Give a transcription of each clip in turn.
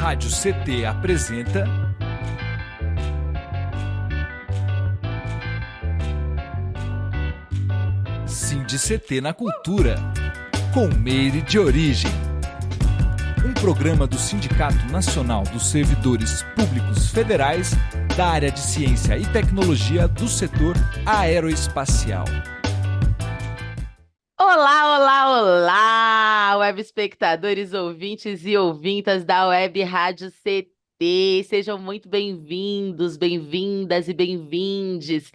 Rádio CT apresenta SINDI-CT na Cultura, com Meire de Origem. Um programa do Sindicato Nacional dos Servidores Públicos Federais da área de Ciência e Tecnologia do setor aeroespacial. Olá, olá, olá, web espectadores, ouvintes e ouvintas da Web Rádio CT. Sejam muito bem-vindos, bem-vindas e bem-vindes.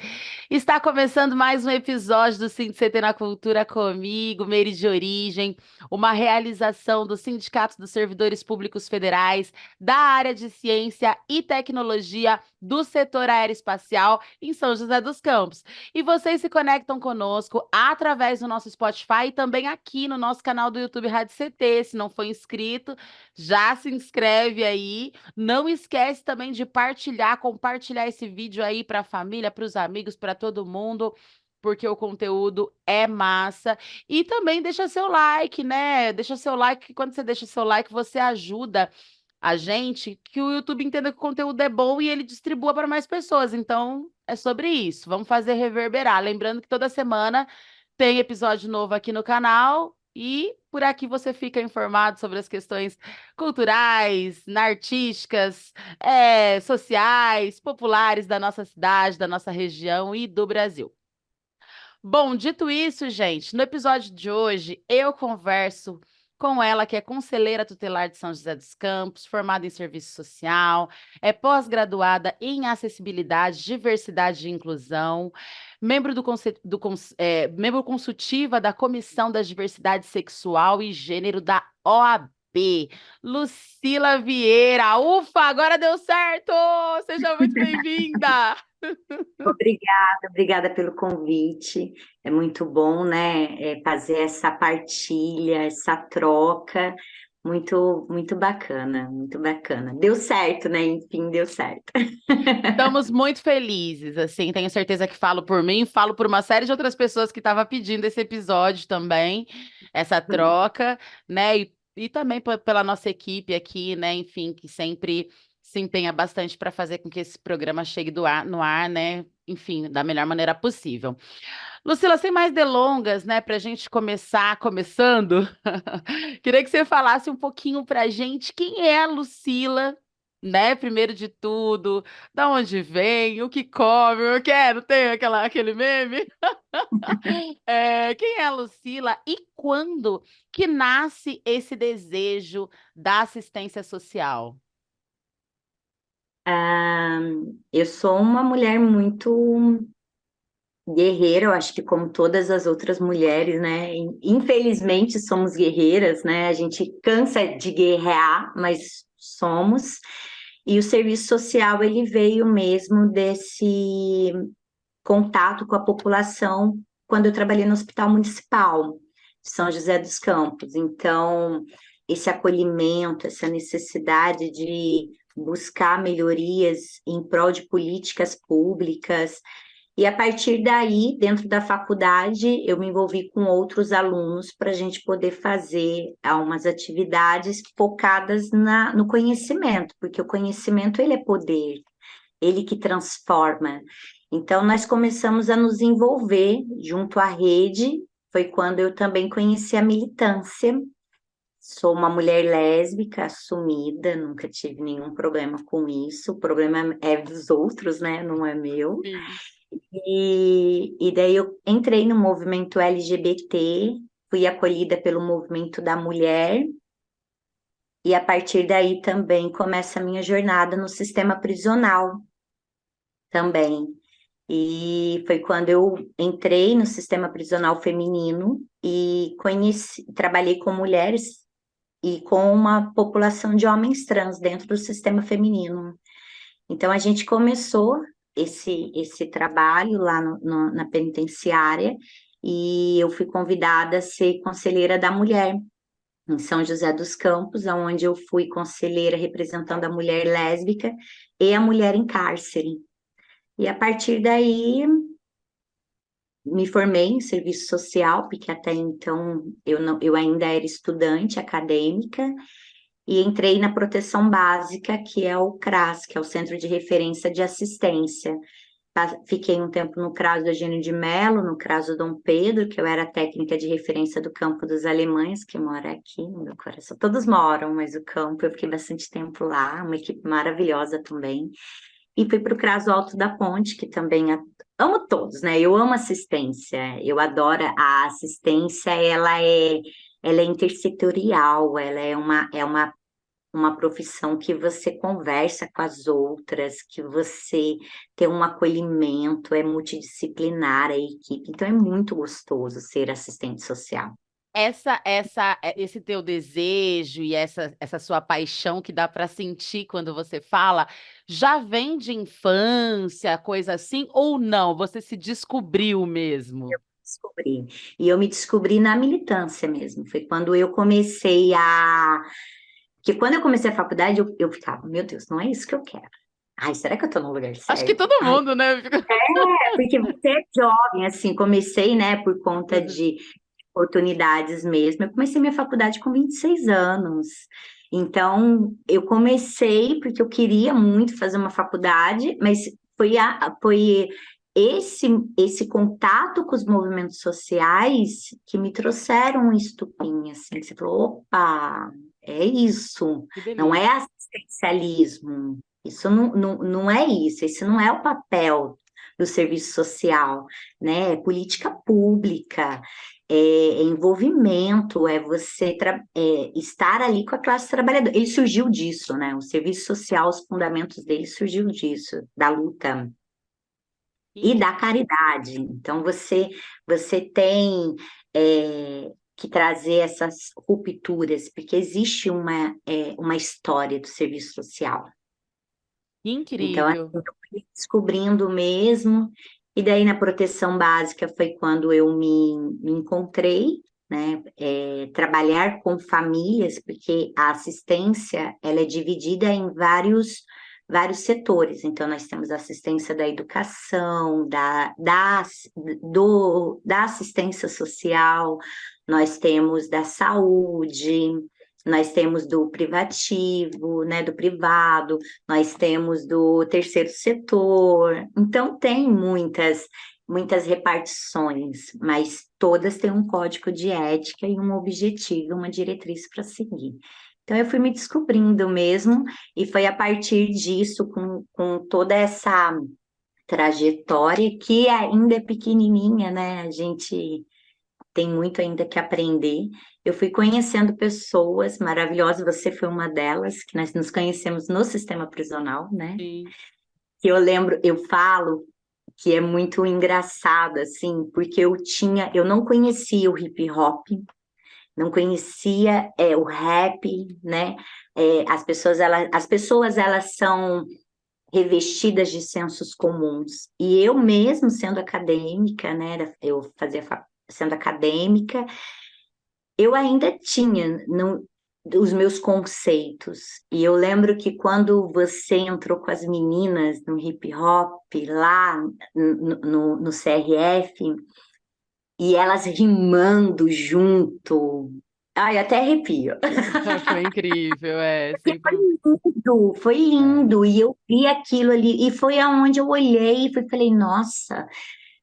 Está começando mais um episódio do SINDI-CT na Cultura comigo, Meire de Origem, uma realização do Sindicato dos Servidores Públicos Federais da área de Ciência e Tecnologia do setor aeroespacial em São José dos Campos. E vocês se conectam conosco através do nosso Spotify e também aqui no nosso canal do YouTube Rádio CT. Se não for inscrito, já se inscreve aí. Não esquece também de compartilhar esse vídeo aí para a família, para os amigos, para todo mundo, porque o conteúdo é massa. E também deixa seu like, né? Deixa seu like, que quando você deixa seu like, você ajuda a gente, que o YouTube entenda que o conteúdo é bom e ele distribua para mais pessoas. Então, é sobre isso. Vamos fazer reverberar. Lembrando que toda semana tem episódio novo aqui no canal e por aqui você fica informado sobre as questões culturais, artísticas, sociais, populares da nossa cidade, da nossa região e do Brasil. Bom, dito isso, gente, no episódio de hoje eu converso com ela, que é conselheira tutelar de São José dos Campos, formada em serviço social, é pós-graduada em acessibilidade, diversidade e inclusão, membro consultiva da Comissão da Diversidade Sexual e Gênero da OAB. Lucila Vieira, ufa, agora deu certo! Seja muito bem-vinda! Obrigada pelo convite. É muito bom, né, fazer essa partilha, essa troca. Muito bacana, muito bacana. Deu certo, né? Enfim, deu certo. Estamos muito felizes, assim, tenho certeza que falo por mim, falo por uma série de outras pessoas que estavam pedindo esse episódio também, essa troca, né? E também pela nossa equipe aqui, né? Enfim, que sempre se empenha bastante para fazer com que esse programa chegue no ar, né? Enfim, da melhor maneira possível. Lucila, sem mais delongas, né, para a gente começar começando, queria que você falasse um pouquinho para a gente quem é a Lucila, né, primeiro de tudo, da onde vem, o que come, o que é, não tem aquele meme? Quem é a Lucila e quando que nasce esse desejo da assistência social? Ah, eu sou uma mulher muito guerreira, eu acho que como todas as outras mulheres, né? Infelizmente somos guerreiras, né? A gente cansa de guerrear, mas somos. E o serviço social, ele veio mesmo desse contato com a população quando eu trabalhei no Hospital Municipal de São José dos Campos. Então, esse acolhimento, essa necessidade de buscar melhorias em prol de políticas públicas. E a partir daí, dentro da faculdade, eu me envolvi com outros alunos para a gente poder fazer algumas atividades focadas no conhecimento, porque o conhecimento ele é poder, ele que transforma. Então, nós começamos a nos envolver junto à rede, foi quando eu também conheci a militância. Sou uma mulher lésbica, assumida, nunca tive nenhum problema com isso, o problema é dos outros, né? Não é meu. Sim. E daí eu entrei no movimento LGBT, fui acolhida pelo movimento da mulher, e a partir daí também começa a minha jornada no sistema prisional também. E foi quando eu entrei no sistema prisional feminino e trabalhei com mulheres e com uma população de homens trans dentro do sistema feminino. Então, a gente começou esse trabalho lá na penitenciária e eu fui convidada a ser conselheira da mulher em São José dos Campos, onde eu fui conselheira representando a mulher lésbica e a mulher em cárcere. E a partir daí, me formei em serviço social, porque até então eu ainda era estudante acadêmica, e entrei na proteção básica, que é o CRAS, que é o Centro de Referência de Assistência. Fiquei um tempo no CRAS do Eugênio de Mello, no CRAS do Dom Pedro, que eu era técnica de referência do Campo dos Alemães, que mora aqui no meu coração. Todos moram, mas o campo, eu fiquei bastante tempo lá, uma equipe maravilhosa também. E fui para o CRAS do Alto da Ponte, que também amo todos, né? Eu amo assistência, eu adoro a assistência, ela é intersetorial, ela é uma profissão que você conversa com as outras, que você tem um acolhimento, é multidisciplinar a equipe, então é muito gostoso ser assistente social. Esse teu desejo e essa sua paixão que dá para sentir quando você fala, já vem de infância, coisa assim, ou não? Você se descobriu mesmo? Descobri. E eu me descobri na militância mesmo. Foi quando eu comecei a. Porque quando eu comecei a faculdade, eu ficava, meu Deus, não é isso que eu quero. Ai, será que eu tô no lugar Acho que certo? todo Ai, mundo, né? porque você é jovem, assim, comecei, né, por conta de oportunidades mesmo. Eu comecei minha faculdade com 26 anos. Então, eu comecei porque eu queria muito fazer uma faculdade, mas foi esse contato com os movimentos sociais que me trouxeram um estupim, assim, que você falou, opa, é isso, Que não é delícia. assistencialismo, isso não é isso, esse não é o papel do serviço social, né? É política pública, é envolvimento, é você estar ali com a classe trabalhadora. Ele surgiu disso, né? O serviço social, os fundamentos dele surgiu disso, da luta e da caridade. Então, você tem que trazer essas rupturas, porque existe uma história do serviço social. Então, assim, Incrível. eu fui descobrindo mesmo, e daí na proteção básica foi quando eu me encontrei, né? Trabalhar com famílias, porque a assistência ela é dividida em vários setores. Então, nós temos a assistência da educação, da assistência social, nós temos da saúde, nós temos do privativo, né, do privado, nós temos do terceiro setor, então tem muitas repartições, mas todas têm um código de ética e um objetivo, uma diretriz para seguir. Então eu fui me descobrindo mesmo, e foi a partir disso, com toda essa trajetória, que ainda é pequenininha, né? A gente tem muito ainda que aprender. Eu fui conhecendo pessoas maravilhosas, você foi uma delas, que nós nos conhecemos no sistema prisional, né? Sim. Que eu lembro, eu falo que é muito engraçado, assim, porque eu não conhecia o hip hop, não conhecia o rap, né? As pessoas, elas são revestidas de sensos comuns. E eu mesmo, sendo acadêmica, né? Sendo acadêmica, eu ainda tinha os meus conceitos. E eu lembro que quando você entrou com as meninas no hip hop, lá no CRF, e elas rimando junto, ai, até arrepio. Foi incrível, Porque sempre. foi lindo, e eu vi aquilo ali, e foi aonde eu olhei e falei, nossa,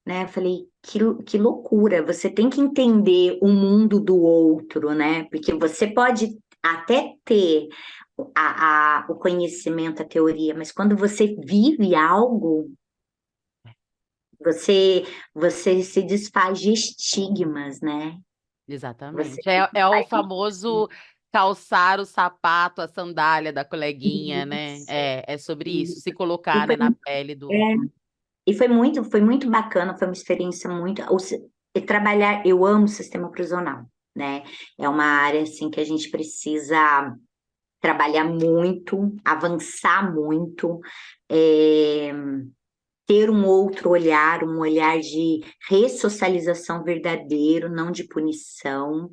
né? Eu falei, que loucura, você tem que entender o mundo do outro, né? Porque você pode até ter o conhecimento, a teoria, mas quando você vive algo, você, você se desfaz de estigmas, né? Você Exatamente. se É o desfaz de famoso calçar o sapato, a sandália da coleguinha, né? estigmas. É sobre isso, se E colocar, né, foi, na pele do é, outro. e foi muito bacana, foi uma experiência muito. Trabalhar, eu amo o sistema prisional, né? É uma área assim que a gente precisa trabalhar muito, avançar muito, é, ter um outro olhar, um olhar de ressocialização verdadeiro, não de punição.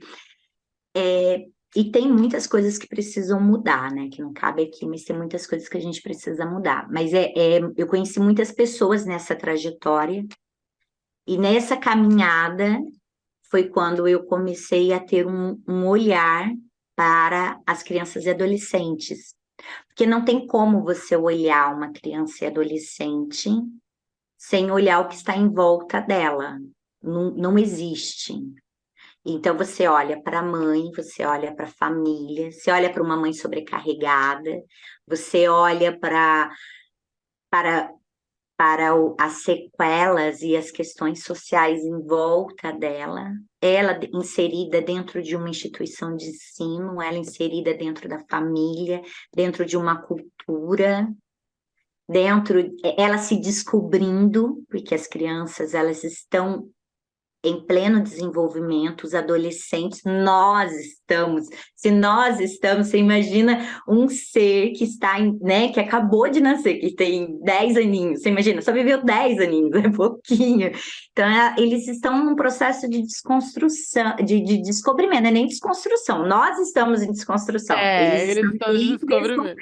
E tem muitas coisas que precisam mudar, né? Que não cabe aqui, mas tem muitas coisas que a gente precisa mudar. Mas eu conheci muitas pessoas nessa trajetória, e nessa caminhada foi quando eu comecei a ter um olhar para as crianças e adolescentes. Porque não tem como você olhar uma criança e adolescente sem olhar o que está em volta dela. Não, não existe. Então, você olha para a mãe, você olha para a família, você olha para uma mãe sobrecarregada, você olha para, as sequelas e as questões sociais em volta dela, ela inserida dentro de uma instituição de ensino, ela inserida dentro da família, dentro de uma cultura, ela se descobrindo, porque as crianças, elas estão em pleno desenvolvimento, os adolescentes, se nós estamos, você imagina um ser que está, né, que acabou de nascer, que tem 10 aninhos, você imagina, só viveu 10 aninhos, é pouquinho. Então, eles estão num processo de desconstrução, de descobrimento, não é nem desconstrução, nós estamos em desconstrução, eles Eles estão estão de em descobrimento.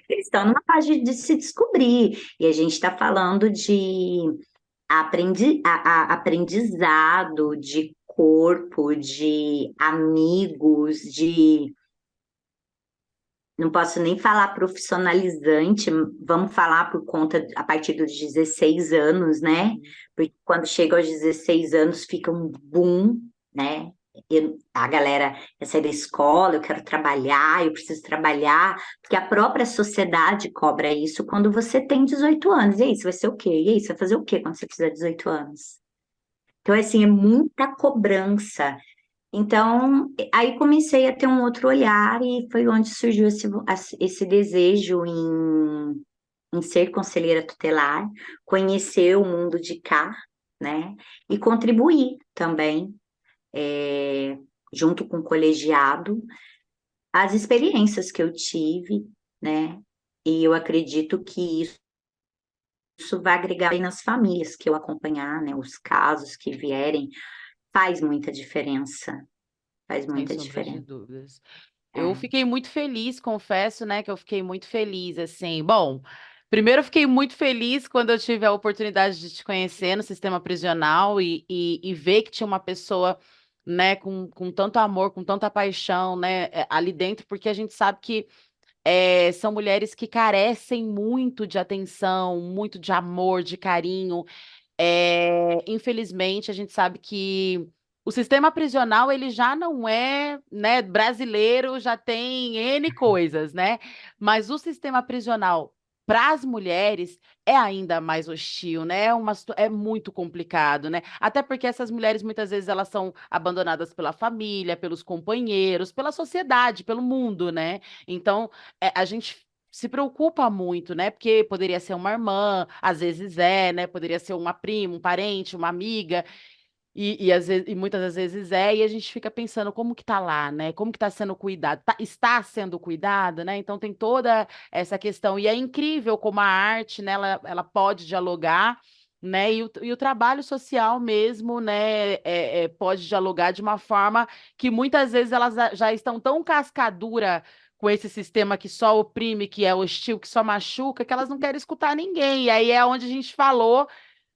eles estão numa fase de se descobrir, e a gente está falando de aprendizado, de corpo, de amigos, de. Não posso nem falar profissionalizante, vamos falar por conta a partir dos 16 anos, né? Porque quando chega aos 16 anos fica um boom, né? A galera quer sair da escola, eu quero trabalhar, eu preciso trabalhar, porque a própria sociedade cobra isso quando você tem 18 anos. E aí, você vai ser o quê? E aí, você vai fazer o quê quando você fizer 18 anos? Então, assim, é muita cobrança. Então, aí comecei a ter um outro olhar e foi onde surgiu esse desejo em ser conselheira tutelar, conhecer o mundo de cá, né? E contribuir também, junto com o colegiado, as experiências que eu tive, né? E eu acredito que isso vai agregar aí nas famílias que eu acompanhar, né? Os casos que vierem, faz muita diferença. Faz Sem muita sombra de diferença. dúvidas. Eu É. fiquei muito feliz, confesso, né, que eu fiquei muito feliz, assim. Bom, primeiro eu fiquei muito feliz quando eu tive a oportunidade de te conhecer no sistema prisional e ver que tinha uma pessoa, né, com tanto amor, com tanta paixão, né, ali dentro, porque a gente sabe que são mulheres que carecem muito de atenção, muito de amor, de carinho. Infelizmente, a gente sabe que o sistema prisional ele já não é, né, brasileiro, já tem N coisas, né? Mas o sistema prisional para as mulheres é ainda mais hostil, né? É muito complicado, né? Até porque essas mulheres muitas vezes elas são abandonadas pela família, pelos companheiros, pela sociedade, pelo mundo, né? Então, a gente se preocupa muito, né? Porque poderia ser uma irmã, às vezes né? Poderia ser uma prima, um parente, uma amiga, às vezes, e muitas das vezes e a gente fica pensando como que tá lá, né? Como que tá sendo cuidado? Está sendo cuidado, né? Então tem toda essa questão. E é incrível como a arte, né, ela pode dialogar. Né? E o trabalho social mesmo, né, pode dialogar de uma forma que muitas vezes elas já estão tão cascadura com esse sistema que só oprime, que é hostil, que só machuca, que elas não querem escutar ninguém. E aí é onde a gente falou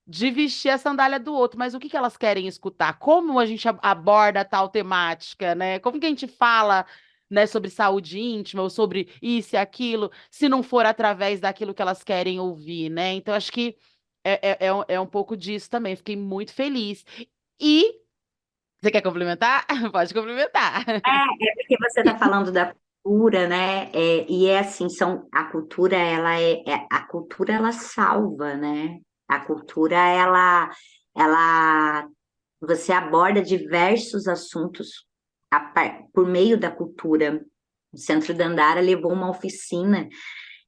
de vestir a sandália do outro, mas o que que elas querem escutar? Como a gente aborda tal temática, né? Como que a gente fala, né, sobre saúde íntima ou sobre isso e aquilo, se não for através daquilo que elas querem ouvir, né? Então, acho que é um pouco disso também. Fiquei muito feliz. E você quer complementar? Pode complementar. É porque você está falando da cultura, né? E é assim, a cultura, a cultura ela salva, né? A cultura, você aborda diversos assuntos por meio da cultura. O Centro Dandara levou uma oficina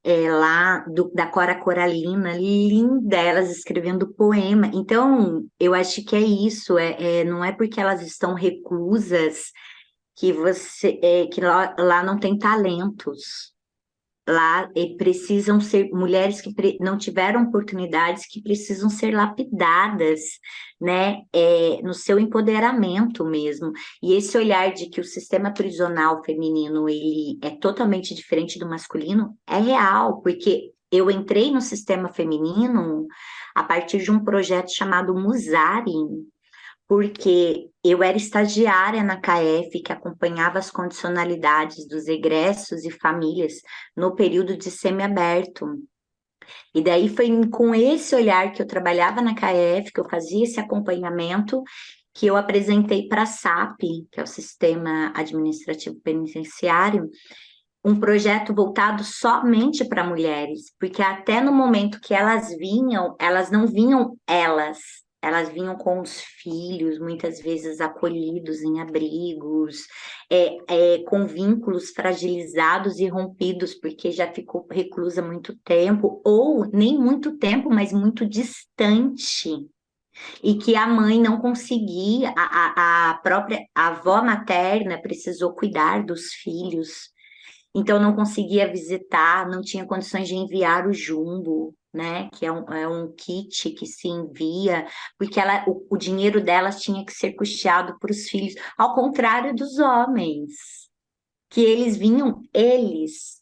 lá da Cora Coralina, linda, elas escrevendo poema. Então, eu acho que é isso, não é porque elas estão reclusas que lá não tem talentos. Lá precisam ser mulheres que não tiveram oportunidades, que precisam ser lapidadas, né, no seu empoderamento mesmo. E esse olhar de que o sistema prisional feminino ele é totalmente diferente do masculino é real, porque eu entrei no sistema feminino a partir de um projeto chamado Musari, porque eu era estagiária na CAEF, que acompanhava as condicionalidades dos egressos e famílias no período de semiaberto. E daí foi com esse olhar que eu trabalhava na CAEF, que eu fazia esse acompanhamento, que eu apresentei para a SAP, que é o Sistema Administrativo Penitenciário, um projeto voltado somente para mulheres, porque até no momento que elas vinham, elas não vinham elas vinham com os filhos, muitas vezes acolhidos em abrigos, com vínculos fragilizados e rompidos, porque já ficou reclusa há muito tempo, ou nem muito tempo, mas muito distante. E que a mãe não conseguia, a própria avó materna precisou cuidar dos filhos, então não conseguia visitar, não tinha condições de enviar o jumbo, né? Que é um kit que se envia, porque o dinheiro delas tinha que ser custeado para os filhos, ao contrário dos homens, que eles vinham, eles.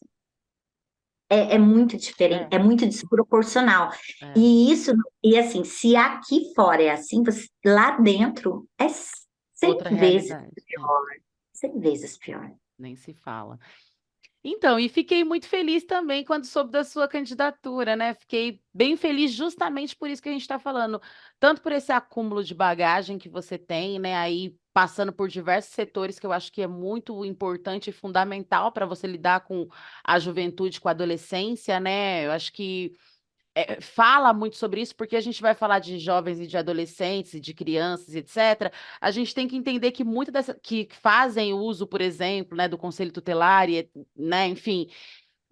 É muito diferente, É, é muito desproporcional. é. E isso, e assim, se aqui fora é assim, lá dentro é 100 Outra vezes realidade. É, pior, 100 vezes pior. nem se fala. Então, e fiquei muito feliz também quando soube da sua candidatura, né? Fiquei bem feliz justamente por isso que a gente está falando, tanto por esse acúmulo de bagagem que você tem, né? Aí passando por diversos setores que eu acho que é muito importante e fundamental para você lidar com a juventude, com a adolescência, né? Eu acho que fala muito sobre isso, porque a gente vai falar de jovens e de adolescentes e de crianças, etc. A gente tem que entender que muitas dessas que fazem uso, por exemplo, né, do conselho tutelar, e, né, enfim,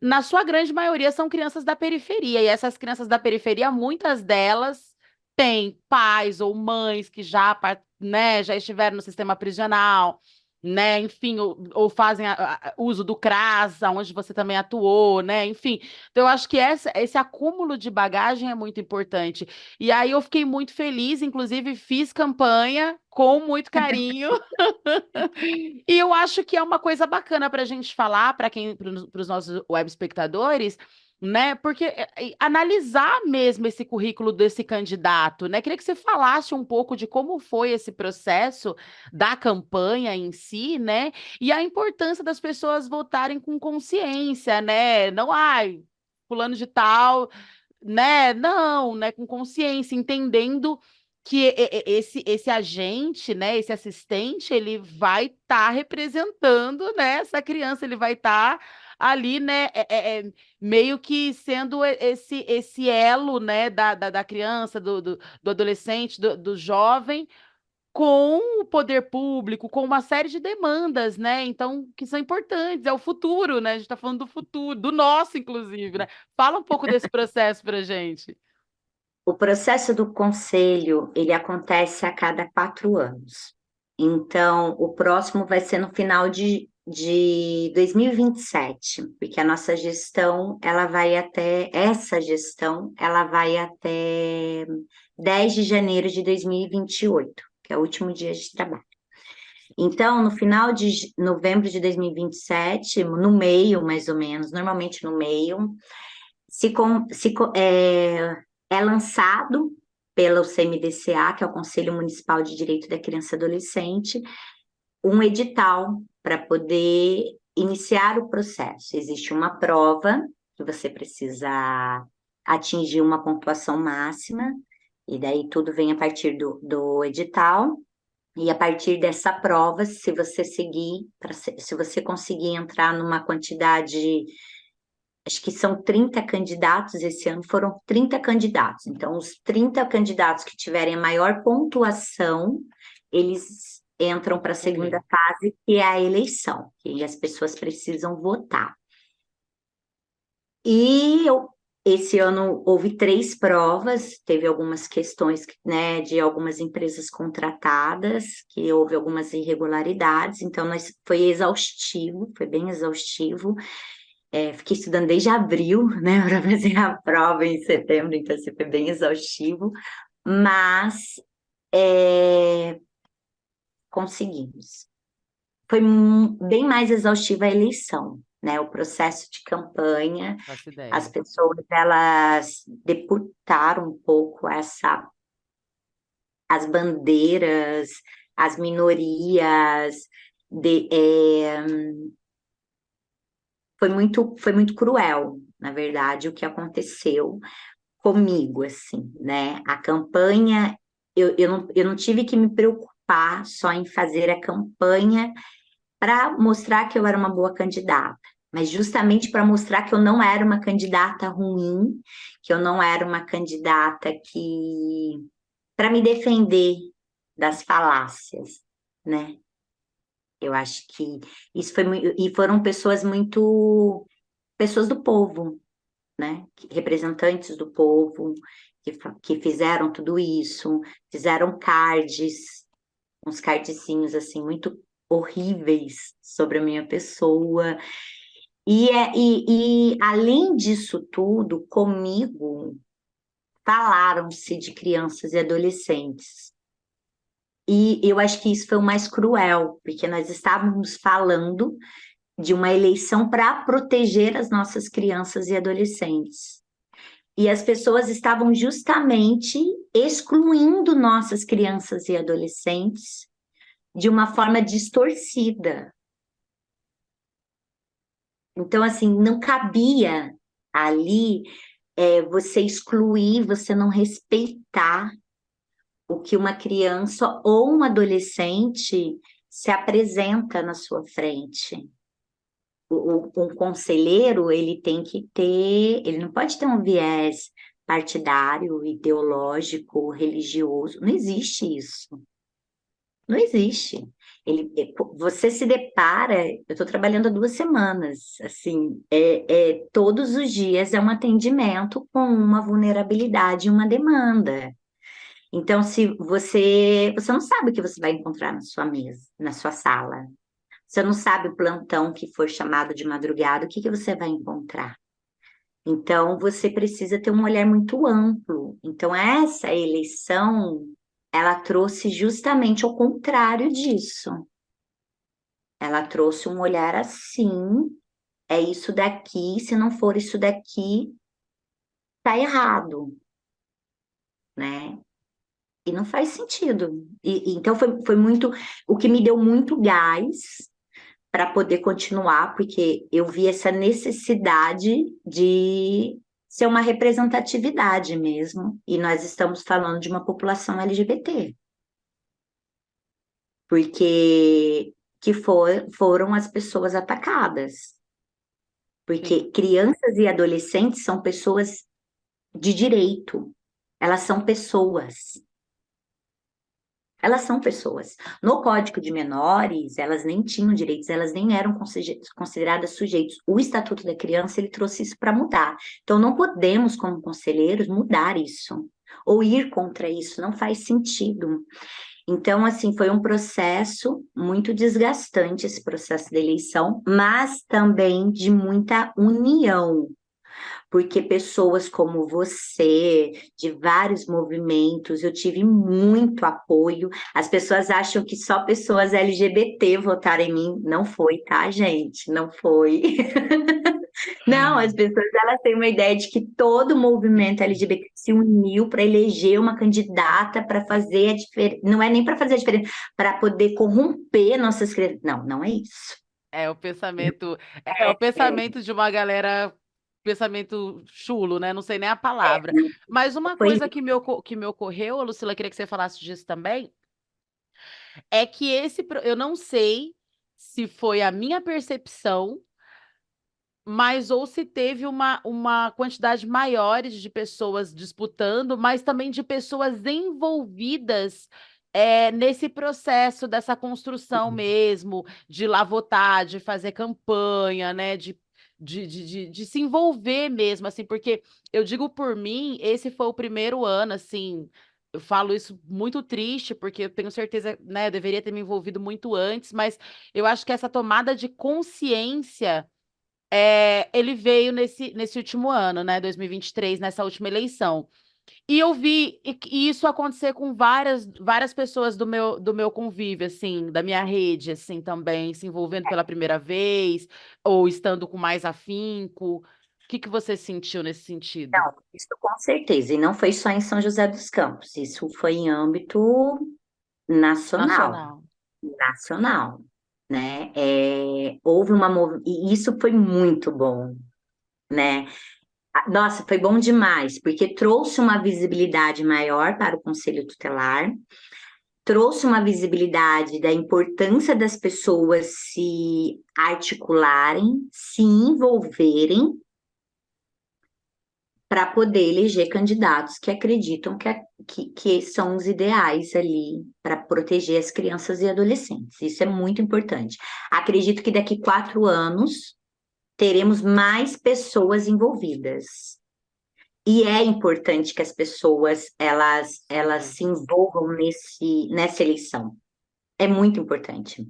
na sua grande maioria são crianças da periferia, e essas crianças da periferia, muitas delas têm pais ou mães que já, né, já estiveram no sistema prisional, né, enfim, ou fazem uso do CRAS, onde você também atuou, né, enfim. Então, eu acho que esse acúmulo de bagagem é muito importante. E aí eu fiquei muito feliz, inclusive fiz campanha com muito carinho. E eu acho que é uma coisa bacana para a gente falar para os nossos web espectadores, né? Porque analisar mesmo esse currículo desse candidato, né? Queria que você falasse um pouco de como foi esse processo da campanha em si, né? E a importância das pessoas votarem com consciência, né? Não, ai, fulano de tal, né? Não, né? Com consciência, entendendo que esse agente, né, esse assistente, ele vai estar representando, né, essa criança, ele vai estar ali, né, meio que sendo esse elo, né, da criança, do adolescente, do jovem, com o poder público, com uma série de demandas, né, então, que são importantes, é o futuro, né, a gente está falando do futuro, do nosso, inclusive, né, fala um pouco desse processo para gente. O processo do conselho, ele acontece a cada 4 anos. Então, o próximo vai ser no final de 2027, porque a nossa gestão, essa gestão, ela vai até 10 de janeiro de 2028, que é o último dia de trabalho. Então, no final de novembro de 2027, no meio, mais ou menos, normalmente no meio, é lançado pelo CMDCA, que é o Conselho Municipal de Direito da Criança e Adolescente, um edital para poder iniciar o processo. Existe uma prova que você precisa atingir uma pontuação máxima, e daí tudo vem a partir do edital. E a partir dessa prova, se você seguir, se você conseguir entrar numa quantidade, acho que são 30 candidatos, esse ano foram 30 candidatos. Então, os 30 candidatos que tiverem a maior pontuação, eles entram Vou para a concorrer. segunda fase, que é a eleição, que as pessoas precisam votar. Esse ano houve 3 provas, teve algumas questões, né, de algumas empresas contratadas, que houve algumas irregularidades, então foi exaustivo, foi bem exaustivo. Fiquei estudando desde abril, né, para fazer a prova em setembro, então assim, foi bem exaustivo, mas conseguimos. Foi bem mais exaustiva a eleição, né, o processo de campanha, Faço as ideia. pessoas, elas deputaram um pouco as bandeiras, as minorias, de, é, foi muito cruel, na verdade, o que aconteceu comigo, assim, né? A campanha, eu não tive que me preocupar só em fazer a campanha para mostrar que eu era uma boa candidata, mas justamente para mostrar que eu não era uma candidata ruim, que eu não era uma candidata que para me defender das falácias, né? Eu acho que isso foi muito, e foram pessoas muito pessoas do povo, né? Representantes do povo que fizeram tudo isso, fizeram cards, uns cardzinhos assim muito horríveis sobre a minha pessoa. E além disso tudo, comigo falaram-se de crianças e adolescentes. E eu acho que isso foi o mais cruel, porque nós estávamos falando de uma eleição para proteger as nossas crianças e adolescentes. E as pessoas estavam justamente excluindo nossas crianças e adolescentes de uma forma distorcida. Então, assim, não cabia ali você excluir, você não respeitar o que uma criança ou um adolescente se apresenta na sua frente. Um conselheiro, ele tem que ter, ele não pode ter um viés partidário, ideológico, religioso, não existe isso. Não existe. Você se depara, eu estou trabalhando há 2 semanas, assim, todos os dias é um atendimento com uma vulnerabilidade e uma demanda. Então, se você não sabe o que você vai encontrar na sua mesa, na sua sala. Você não sabe o plantão que for chamado de madrugada, o que que você vai encontrar? Então, você precisa ter um olhar muito amplo. Então, essa eleição, ela trouxe justamente o contrário disso. Ela trouxe um olhar assim, é isso daqui, se não for isso daqui, tá errado, né? E não faz sentido. Então, foi muito, o que me deu muito gás para poder continuar, porque eu vi essa necessidade de ser uma representatividade mesmo, e nós estamos falando de uma população LGBT, porque foram as pessoas atacadas, Sim. porque crianças e adolescentes são pessoas de direito, elas são pessoas. Elas são pessoas. No Código de Menores, elas nem tinham direitos, elas nem eram consideradas sujeitos. O Estatuto da Criança, ele trouxe isso para mudar. Então, não podemos, como conselheiros, mudar isso ou ir contra isso, não faz sentido. Então, assim, foi um processo muito desgastante esse processo da eleição, mas também de muita união, porque pessoas como você, de vários movimentos, eu tive muito apoio. As pessoas acham que só pessoas LGBT votaram em mim. Não foi, tá, gente? Não foi. Não, as pessoas elas têm uma ideia de que todo o movimento LGBT se uniu para eleger uma candidata para fazer a diferença. Não é nem para fazer a diferença, para poder corromper nossas crianças. Não, não é isso. É o pensamento de uma galera, pensamento chulo, né? Não sei nem a palavra. Mas uma Foi coisa que me ocorreu, Lucila, queria que você falasse disso também, é que eu não sei se foi a minha percepção, mas ou se teve uma quantidade maior de pessoas disputando, mas também de pessoas envolvidas nesse processo dessa construção mesmo, de ir lá votar, de fazer campanha, né? De se envolver mesmo, assim, porque eu digo por mim, esse foi o primeiro ano, assim, eu falo isso muito triste, porque eu tenho certeza, né, eu deveria ter me envolvido muito antes, mas eu acho que essa tomada de consciência ele veio nesse último ano, né, 2023, nessa última eleição. E eu vi isso acontecer com várias pessoas do meu convívio, assim, da minha rede, assim, também, se envolvendo pela primeira vez, ou estando com mais afinco. que você sentiu nesse sentido? Não, isso com certeza. E não foi só em São José dos Campos, isso foi em âmbito nacional, Nacional. nacional, né? Houve e isso foi muito bom, né? Nossa, foi bom demais, porque trouxe uma visibilidade maior para o Conselho Tutelar, trouxe uma visibilidade da importância das pessoas se articularem, se envolverem para poder eleger candidatos que acreditam que são os ideais ali para proteger as crianças e adolescentes. Isso é muito importante. Acredito que daqui 4 anos teremos mais pessoas envolvidas. E é importante que as pessoas elas se envolvam nessa eleição. É muito importante.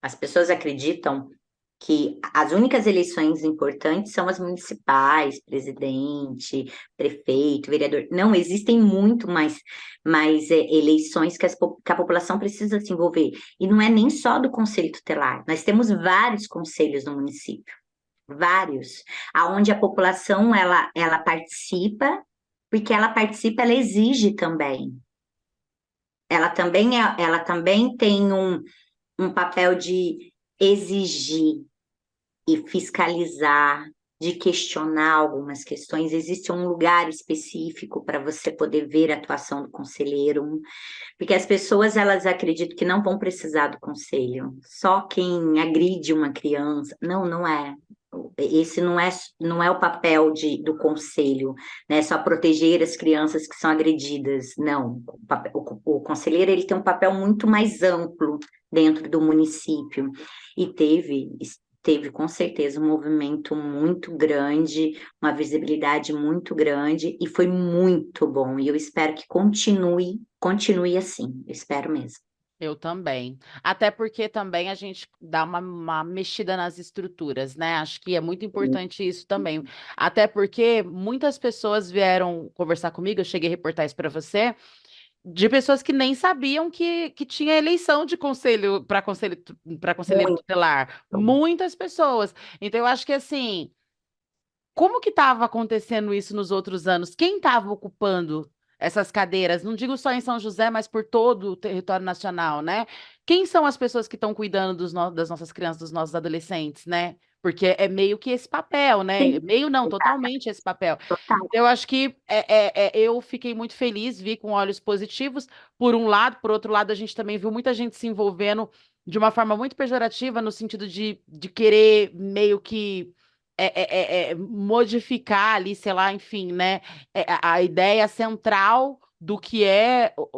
As pessoas acreditam que as únicas eleições importantes são as municipais, presidente, prefeito, vereador. Não, existem muito mais eleições que a população precisa se envolver. E não é nem só do Conselho Tutelar. Nós temos vários conselhos no município, vários, aonde a população ela participa, porque ela participa, ela exige também. Ela também tem um papel de exigir e fiscalizar, de questionar algumas questões. Existe um lugar específico para você poder ver a atuação do conselheiro, porque as pessoas elas acreditam que não vão precisar do conselho, só quem agride uma criança. Não, não é. Esse não é o papel do conselho, né? Só proteger as crianças que são agredidas. Não, o conselheiro ele tem um papel muito mais amplo dentro do município e teve com certeza um movimento muito grande, uma visibilidade muito grande e foi muito bom. E eu espero que continue assim. Eu espero mesmo. Eu também. Até porque também a gente dá uma mexida nas estruturas, né? Acho que é muito importante isso também. Até porque muitas pessoas vieram conversar comigo, eu cheguei a reportar isso para você, de pessoas que nem sabiam que tinha eleição de conselho para conselheiro Muito. tutelar. Muitas pessoas. Então, eu acho que assim. Como que estava acontecendo isso nos outros anos? Quem estava ocupando essas cadeiras? Não digo só em São José, mas por todo o território nacional, né? Quem são as pessoas que estão cuidando das nossas crianças, dos nossos adolescentes, né? Porque é meio que esse papel, né? Sim, Meio não, totalmente esse papel. total. Eu acho que eu fiquei muito feliz, vi com olhos positivos, por um lado, por outro lado, a gente também viu muita gente se envolvendo de uma forma muito pejorativa, no sentido de querer meio que modificar ali, sei lá, enfim, né, a ideia central do que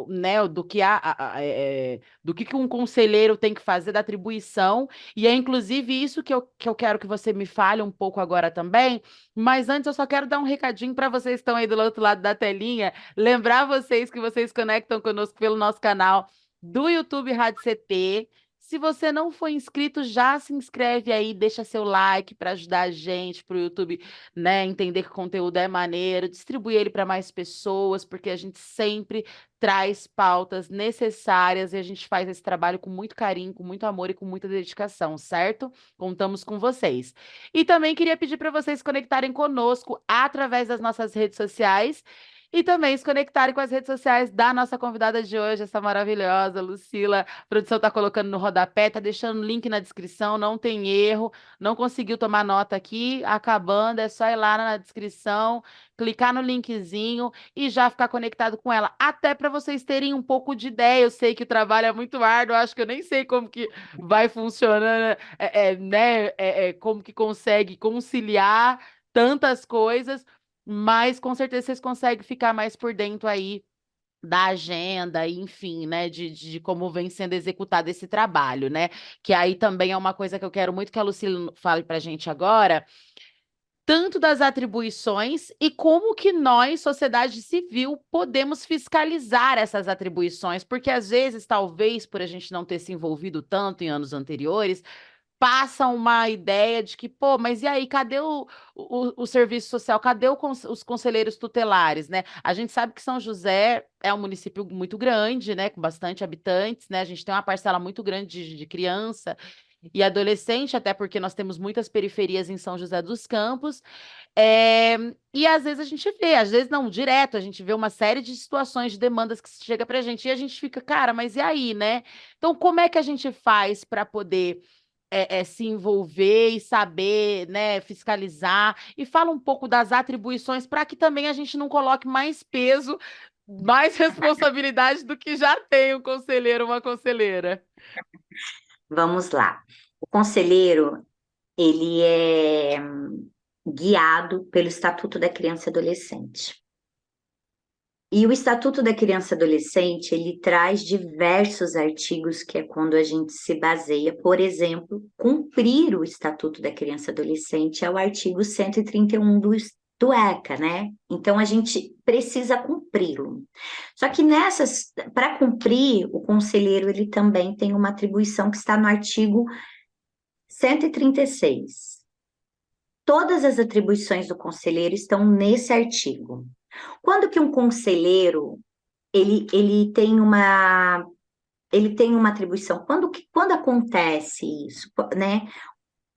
né, do que um conselheiro tem que fazer, da atribuição, e é inclusive isso que eu quero que você me fale um pouco agora também, mas antes eu só quero dar um recadinho para vocês que estão aí do outro lado da telinha, lembrar vocês que vocês conectam conosco pelo nosso canal do YouTube Rádio CT. Se você não for inscrito, já se inscreve aí, deixa seu like para ajudar a gente, para o YouTube, né, entender que o conteúdo é maneiro, distribui ele para mais pessoas, porque a gente sempre traz pautas necessárias e a gente faz esse trabalho com muito carinho, com muito amor e com muita dedicação, certo? Contamos com vocês. E também queria pedir para vocês se conectarem conosco através das nossas redes sociais. E também se conectarem com as redes sociais da nossa convidada de hoje, essa maravilhosa Lucila. A produção está colocando no rodapé, está deixando o link na descrição, não tem erro. Não conseguiu tomar nota aqui, acabando, é só ir lá na descrição, clicar no linkzinho e já ficar conectado com ela. Até para vocês terem um pouco de ideia. Eu sei que o trabalho é muito árduo, acho que eu nem sei como que vai funcionando, né? Como que consegue conciliar tantas coisas, mas com certeza vocês conseguem ficar mais por dentro aí da agenda, enfim, né, de como vem sendo executado esse trabalho, né? Que aí também é uma coisa que eu quero muito que a Lucila fale para a gente agora, tanto das atribuições e como que nós, sociedade civil, podemos fiscalizar essas atribuições, porque às vezes, talvez, por a gente não ter se envolvido tanto em anos anteriores, passa uma ideia de que, pô, mas e aí, cadê o serviço social? Cadê os conselheiros tutelares, né? A gente sabe que São José é um município muito grande, né, com bastante habitantes, né? A gente tem uma parcela muito grande de criança. e adolescente, até porque nós temos muitas periferias em São José dos Campos. É, e às vezes a gente vê, às vezes não, direto, a gente vê uma série de situações, de demandas que chega pra gente e a gente fica, cara, mas e aí, né? Então, como é que a gente faz para poder se envolver e saber, né, fiscalizar? E fala um pouco das atribuições para que também a gente não coloque mais peso, mais responsabilidade do que já tem um conselheiro ou uma conselheira. Vamos lá. O conselheiro, ele é guiado pelo Estatuto da Criança e Adolescente. E o Estatuto da Criança e Adolescente, ele traz diversos artigos, que é quando a gente se baseia, por exemplo, cumprir o Estatuto da Criança e Adolescente é o artigo 131 do ECA, né? Então, a gente precisa cumpri-lo. Só que para cumprir, o conselheiro, ele também tem uma atribuição que está no artigo 136. Todas as atribuições do conselheiro estão nesse artigo. Quando que um conselheiro ele tem uma atribuição? Quando acontece isso, né?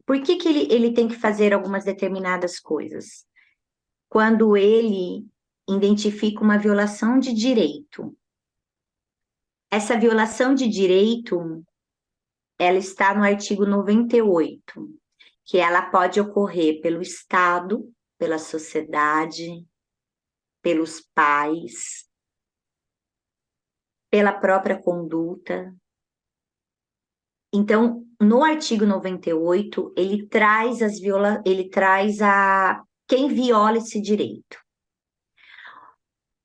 Por que ele tem que fazer algumas determinadas coisas? Quando ele identifica uma violação de direito. Essa violação de direito, ela está no artigo 98, que ela pode ocorrer pelo Estado, pela sociedade, pelos pais, pela própria conduta. Então, no artigo 98, ele traz a quem viola esse direito.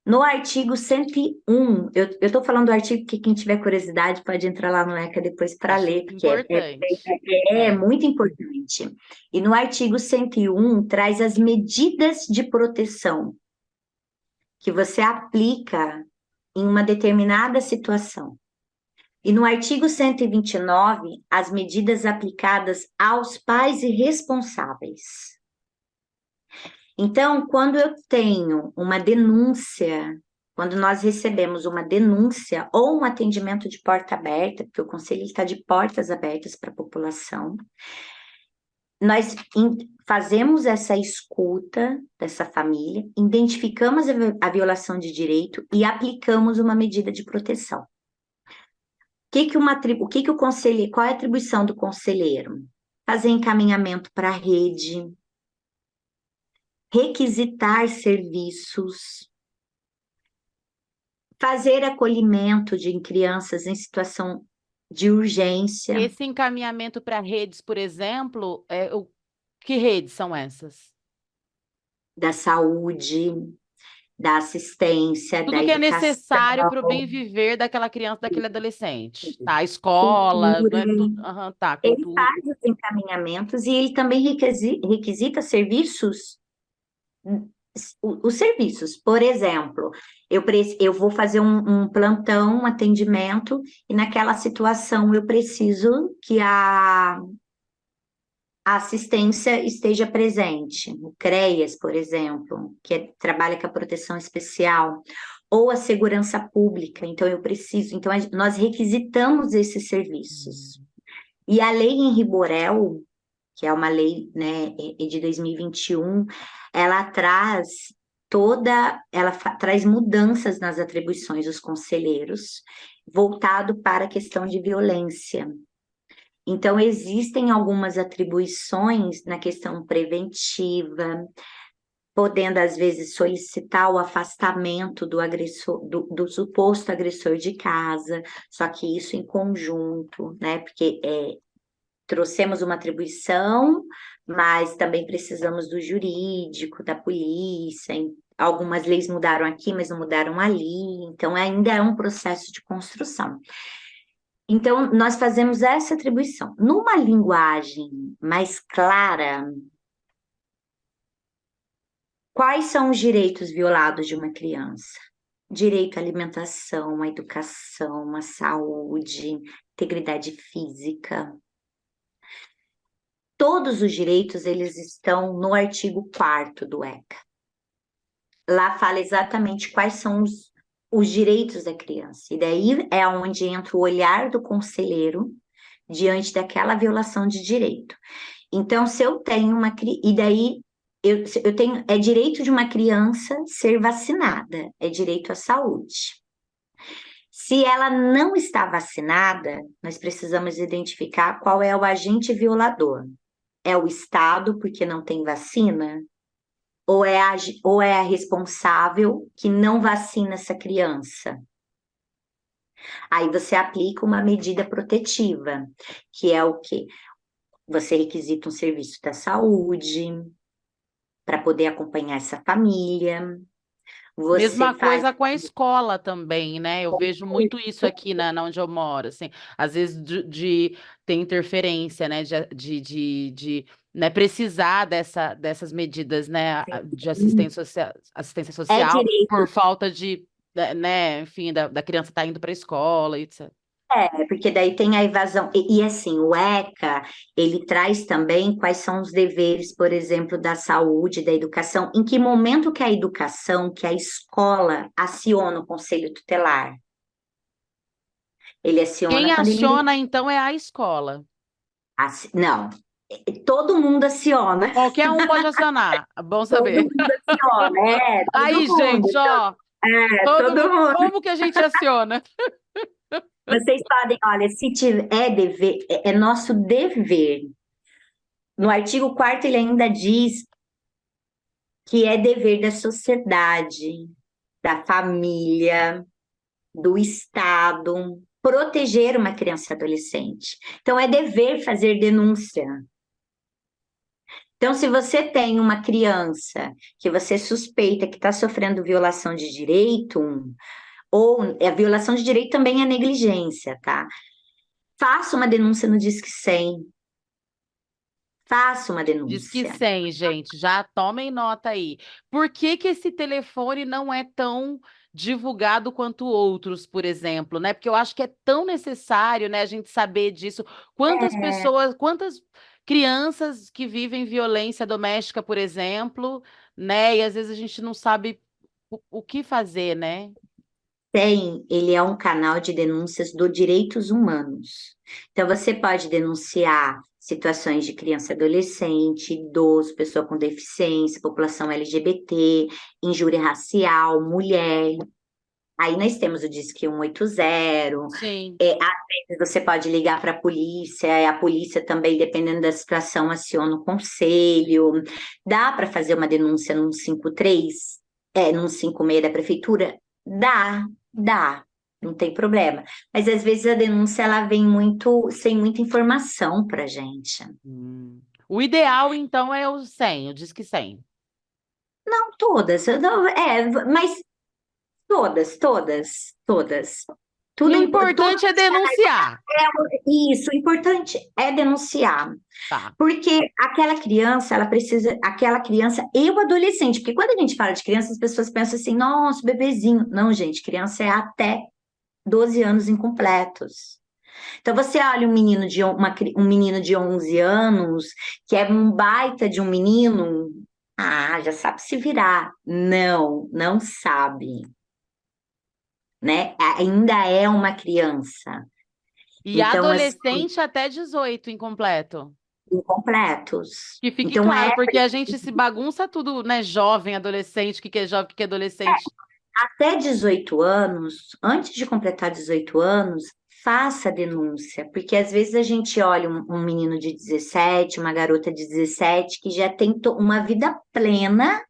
No artigo 101, eu estou falando do artigo que quem tiver curiosidade pode entrar lá no ECA depois para Acho ler, porque importante. muito importante. E no artigo 101 traz as medidas de proteção que você aplica em uma determinada situação. E no artigo 129, as medidas aplicadas aos pais e responsáveis. Então, quando eu tenho uma denúncia, quando nós recebemos uma denúncia ou um atendimento de porta aberta, porque o conselho está de portas abertas para a população, nós fazemos essa escuta dessa família, identificamos a violação de direito e aplicamos uma medida de proteção. O conselheiro, qual é a atribuição do conselheiro? Fazer encaminhamento para a rede, requisitar serviços, fazer acolhimento de crianças em situação de urgência. Esse encaminhamento para redes, por exemplo, que redes são essas? Da saúde, da assistência, Tudo da que é educação, necessário para o bem viver daquela criança, daquele adolescente. Tá, escola, cultura. não é tudo. Aham, tá, Ele cultura. faz os encaminhamentos e ele também requisita serviços, os serviços. Por exemplo, eu vou fazer um plantão, um atendimento, e naquela situação eu preciso que a assistência esteja presente. O CREAS, por exemplo, trabalha com a proteção especial, ou a segurança pública. Então, nós requisitamos esses serviços. E a lei Henri Borel, que é uma lei, né, de 2021, ela traz traz mudanças nas atribuições dos conselheiros, voltado para a questão de violência. Então, existem algumas atribuições na questão preventiva, podendo, às vezes, solicitar o afastamento do agressor, do suposto agressor de casa, só que isso em conjunto, né? Porque trouxemos uma atribuição, mas também precisamos do jurídico, da polícia. Algumas leis mudaram aqui, mas não mudaram ali, então ainda é um processo de construção. Então, nós fazemos essa atribuição. Numa linguagem mais clara, quais são os direitos violados de uma criança? Direito à alimentação, à educação, à saúde, integridade física. Todos os direitos, eles estão no artigo 4º do ECA. Lá fala exatamente quais são os direitos da criança. E daí é onde entra o olhar do conselheiro diante daquela violação de direito. Então, se eu tenho e daí eu tenho, é direito de uma criança ser vacinada, é direito à saúde. Se ela não está vacinada, nós precisamos identificar qual é o agente violador. É o Estado, porque não tem vacina? Ou é a responsável que não vacina essa criança? Aí você aplica uma medida protetiva, que é o quê? Você requisita um serviço da saúde para poder acompanhar essa família. Você Mesma faz. coisa com a escola também, né? Eu vejo muito isso aqui na onde eu moro, assim, às vezes de ter interferência, né? Né, precisar dessas medidas, né? De assistência É social direito. por falta né? Enfim, da criança estar indo para a escola, etc. Porque daí tem a evasão. E assim, o ECA, ele traz também quais são os deveres, por exemplo, da saúde, da educação, em que momento que a educação, que a escola aciona o conselho tutelar? Ele aciona Quem quando ele... aciona, então, é a escola. Não, todo mundo aciona, Qualquer um pode acionar. Bom todo saber. mundo aciona, Aí, todo mundo, gente, ó, todo todo mundo, mundo. como que a gente aciona? Vocês podem, olha, se tiver dever, é nosso dever. No artigo 4º ele ainda diz que é dever da sociedade, da família, do Estado, proteger uma criança e adolescente. Então, é dever fazer denúncia. Então, se você tem uma criança que você suspeita que está sofrendo violação de direito, ou a violação de direito também é negligência, tá? Faça uma denúncia no Disque 100. Faça uma Diz que denúncia. 100, gente, já tomem nota aí. Por que que esse telefone não é tão divulgado quanto outros, por exemplo, né? Porque eu acho que é tão necessário, né, a gente saber disso. Quantas pessoas, quantas crianças que vivem violência doméstica, por exemplo, né? E às vezes a gente não sabe o que fazer, né? Ele é um canal de denúncias do direitos humanos. Então, você pode denunciar situações de criança e adolescente, idoso, pessoa com deficiência, população LGBT, injúria racial, mulher. Aí nós temos o Disque 180. Sim. Às vezes você pode ligar para a polícia também, dependendo da situação, aciona o conselho. Dá para fazer uma denúncia no 153, no 156 da prefeitura? Dá, não tem problema. Mas às vezes a denúncia ela vem sem muita informação para gente. O ideal, então, é o 100, o Disque 100. Não todas, mas todas. O Tudo, tudo importante é denunciar. isso, o importante é denunciar. Tá. Porque aquela criança, aquela criança e o adolescente, porque quando a gente fala de criança, as pessoas pensam assim, nossa, bebezinho. Não, gente, criança é até 12 anos incompletos. Então, você olha um menino de 11 anos, que é um baita de um menino, já sabe se virar. Não sabe, né? Ainda é uma criança. E Então, assim, adolescente até 18, incompleto. incompletos. Que fique Então, claro, porque a gente se bagunça tudo, né? Jovem, adolescente, o que que é jovem, o que que é adolescente. até 18 anos, antes de completar 18 anos, faça a denúncia, porque às vezes a gente olha um menino de 17, uma garota de 17, que já tem uma vida plena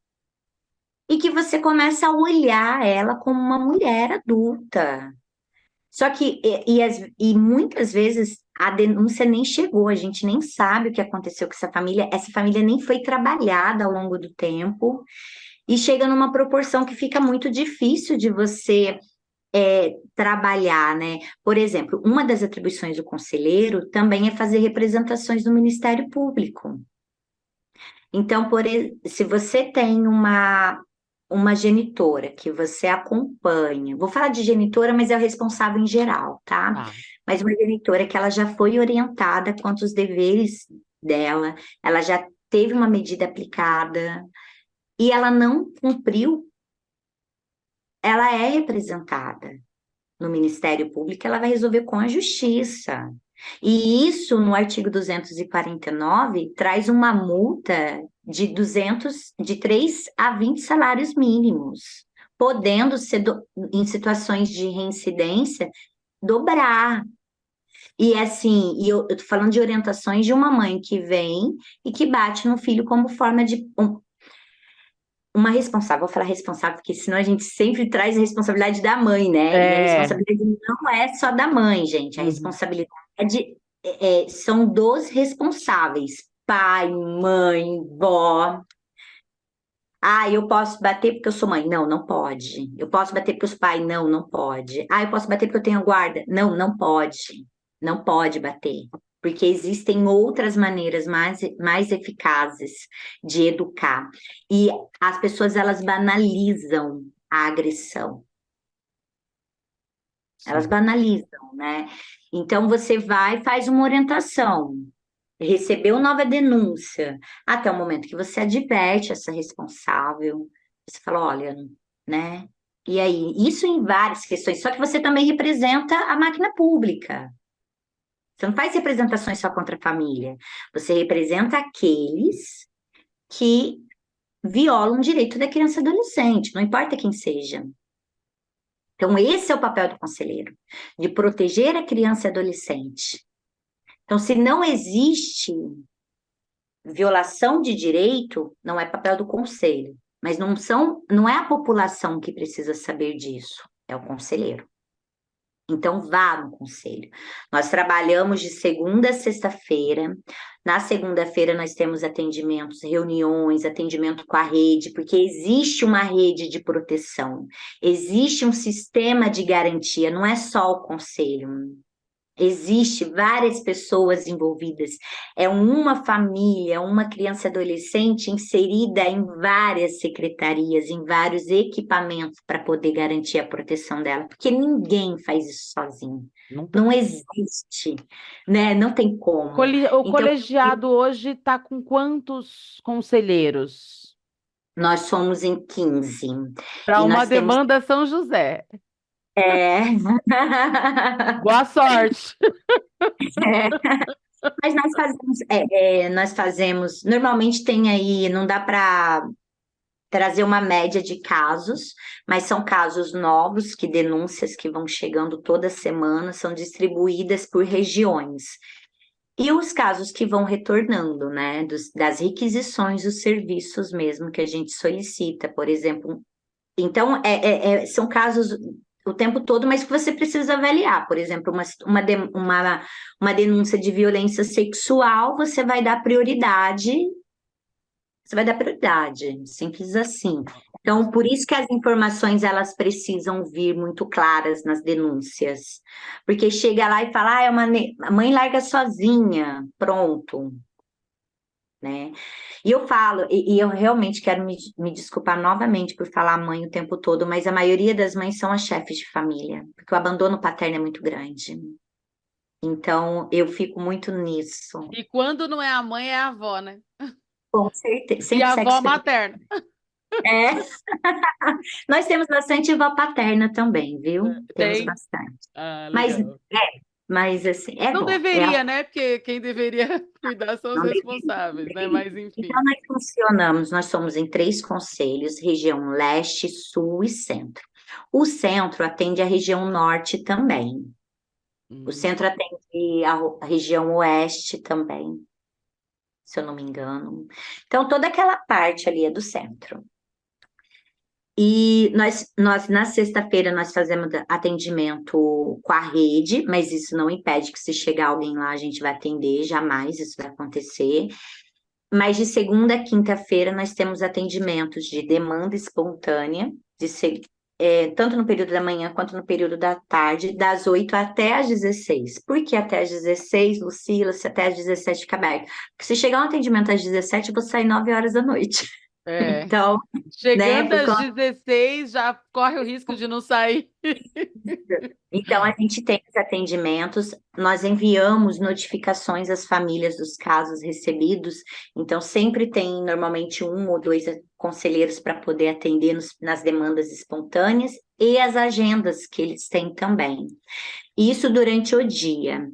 e que você começa a olhar ela como uma mulher adulta. Só que, e muitas vezes, a denúncia nem chegou, a gente nem sabe o que aconteceu com essa família nem foi trabalhada ao longo do tempo, e chega numa proporção que fica muito difícil de você trabalhar, né? Por exemplo, uma das atribuições do conselheiro também é fazer representações no Ministério Público. Então, se você tem uma genitora que você acompanha, vou falar de genitora, mas é o responsável em geral, tá? Tá. Mas uma genitora que ela já foi orientada quanto aos deveres dela, ela já teve uma medida aplicada e ela não cumpriu, ela é representada no Ministério Público, ela vai resolver com a justiça. E isso, no artigo 249, traz uma multa de 3 a 20 salários mínimos, podendo ser, em situações de reincidência, dobrar. E assim, eu tô falando de orientações de uma mãe que vem e que bate no filho como forma de uma responsável, vou falar responsável, porque senão a gente sempre traz a responsabilidade da mãe, né? E a É. responsabilidade não é só da mãe, gente. A Uhum. responsabilidade são dos responsáveis, pai, mãe, vó. Ah, eu posso bater porque eu sou mãe? Não, não pode. Eu posso bater porque eu sou pai? Não, não pode. Ah, eu posso bater porque eu tenho guarda? Não, não pode. Não pode bater. Porque existem outras maneiras mais eficazes de educar. E as pessoas, elas banalizam a agressão. Elas Sim. banalizam, né? Então, você vai e faz uma orientação. Recebeu nova denúncia, até o momento que você adverte essa responsável, você fala, olha, né? E aí, isso em várias questões, só que você também representa a máquina pública. Você não faz representações só contra a família, você representa aqueles que violam o direito da criança e adolescente, não importa quem seja. Então, esse é o papel do conselheiro, de proteger a criança e adolescente. Então, se não existe violação de direito, não é papel do conselho, mas não é a população que precisa saber disso, é o conselheiro. Então vá no conselho. Nós trabalhamos de segunda a sexta-feira. Na segunda-feira nós temos atendimentos, reuniões, atendimento com a rede, porque existe uma rede de proteção, existe um sistema de garantia, não é só o conselho. Existe várias pessoas envolvidas, é uma família, uma criança e adolescente inserida em várias secretarias, em vários equipamentos para poder garantir a proteção dela, porque ninguém faz isso sozinho. Nunca. Não existe, né? Não tem como. O Então, colegiado hoje está com quantos conselheiros? nós somos em 15 Para e uma nós temos demanda São José. é... Boa sorte. Mas nós fazemos, normalmente tem aí, não dá para trazer uma média de casos, mas são casos novos, que denúncias que vão chegando toda semana, são distribuídas por regiões. E os casos que vão retornando, né, das requisições dos serviços mesmo que a gente solicita, por exemplo. Então, são casos o tempo todo, mas que você precisa avaliar. Por exemplo, uma denúncia de violência sexual, você vai dar prioridade, simples assim. Então, por isso que as informações, elas precisam vir muito claras nas denúncias, porque chega lá e fala, a mãe larga sozinha, pronto, né? E eu falo, e eu realmente quero me desculpar novamente por falar mãe o tempo todo, mas a maioria das mães são as chefes de família, porque o abandono paterno é muito grande. Então, eu fico muito nisso. E quando não é a mãe, é a avó, né? Com certeza, E sempre a avó sexo. materna. É. Nós temos bastante avó paterna também, viu? Temos Tem? bastante. Ah, Mas, legal. mas assim, é Não bom. deveria, né? Porque quem deveria cuidar são os Não responsáveis, né? deveria. Mas Então, enfim. nós somos em 3 conselhos, região leste, sul e centro. O centro atende a região norte também. O Hum. centro atende a região oeste também, se eu não me engano. Então, toda aquela parte ali é do centro. E na sexta-feira, nós fazemos atendimento com a rede, mas isso não impede que se chegar alguém lá, a gente vai atender, jamais isso vai acontecer. Mas de segunda a quinta-feira, nós temos atendimentos de demanda espontânea, tanto no período da manhã quanto no período da tarde, das 8 até às 16. Por que até às 16, Lucila, se até às 17 fica aberto? Porque se chegar um atendimento às 17, eu vou sair 9 horas da noite. É. Então, né, Chegando por às 16, já corre o risco de não sair. Então, a gente tem os atendimentos, nós enviamos notificações às famílias dos casos recebidos, então sempre tem normalmente 1 ou 2 conselheiros para poder atender nas demandas espontâneas e as agendas que eles têm também. Isso durante o dia.